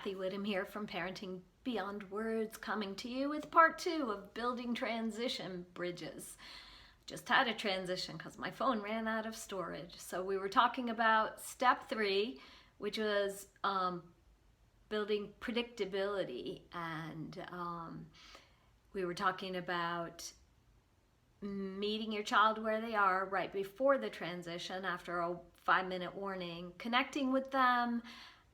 Kathy Whittam here from Parenting Beyond Words, coming to you with part 2 of building transition bridges. Just had a transition because my phone ran out of storage. So we were talking about step 3, which was building predictability, and we were talking about meeting your child where they are right before the transition after a 5-minute warning, connecting with them,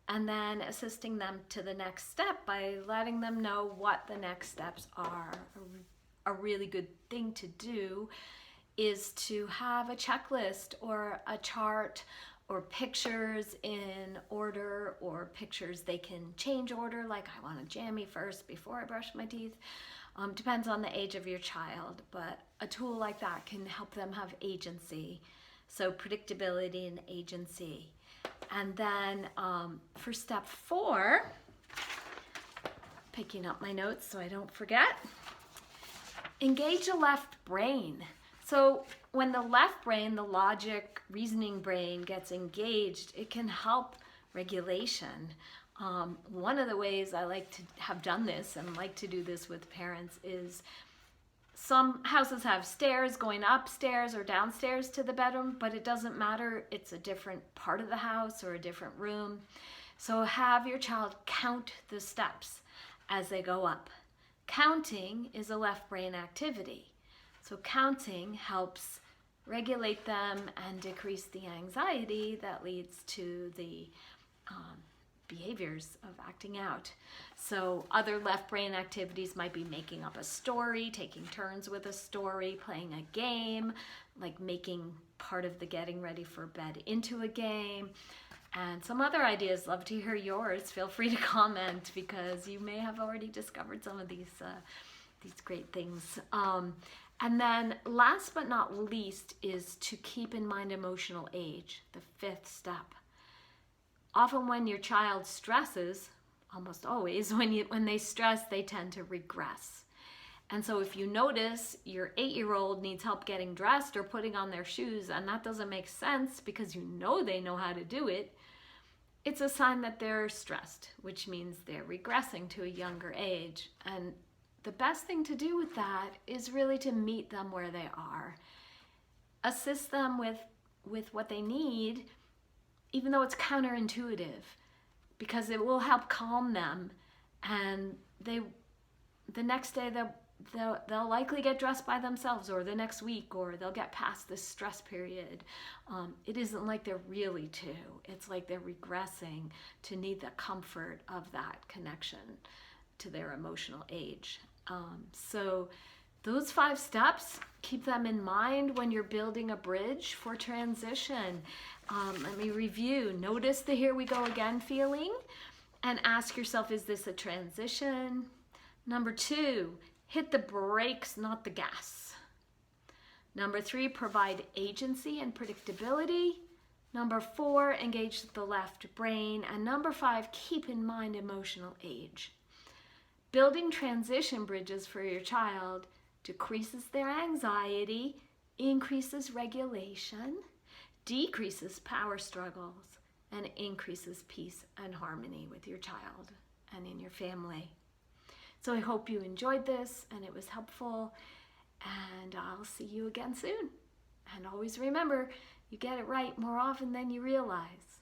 and then assisting them to the next step by letting them know what the next steps are. A really good thing to do is to have a checklist or a chart or pictures in order, or pictures they can change order, like I want a jammy first before I brush my teeth. Depends on the age of your child, but a tool like that can help them have agency. So predictability and agency. And then for step 4, picking up my notes so I don't forget, engage the left brain. So when the left brain, the logic, reasoning brain, gets engaged, it can help regulation. One of the ways I like to have done this and like to do this with parents is some houses have stairs going upstairs or downstairs to the bedroom, but it doesn't matter. It's a different part of the house or a different room. So have your child count the steps as they go up. Counting is a left brain activity. So counting helps regulate them and decrease the anxiety that leads to the behaviors of acting out. So other left brain activities might be making up a story, taking turns with a story, playing a game, like making part of the getting ready for bed into a game. And some other ideas. Love to hear yours. Feel free to comment, because you may have already discovered some of these great things. And then last but not least is to keep in mind emotional age, the 5th step. Often when your child stresses, almost always, when they stress, they tend to regress. And so if you notice your 8-year-old needs help getting dressed or putting on their shoes, and that doesn't make sense because you know they know how to do it, it's a sign that they're stressed, which means they're regressing to a younger age. And the best thing to do with that is really to meet them where they are. Assist them with what they need, even though it's counterintuitive, because it will help calm them, and the next day they'll likely get dressed by themselves, or the next week, or they'll get past this stress period. It isn't like they're really 2. It's like they're regressing to need the comfort of that connection to their emotional age. So those 5 steps, keep them in mind when you're building a bridge for transition. Let me review. Notice the here we go again feeling, and ask yourself, is this a transition? Number 2, hit the brakes, not the gas. Number 3, provide agency and predictability. Number 4, engage the left brain. And number 5, keep in mind emotional age. Building transition bridges for your child decreases their anxiety, increases regulation, decreases power struggles, and increases peace and harmony with your child and in your family. So I hope you enjoyed this and it was helpful, and I'll see you again soon. And always remember, you get it right more often than you realize.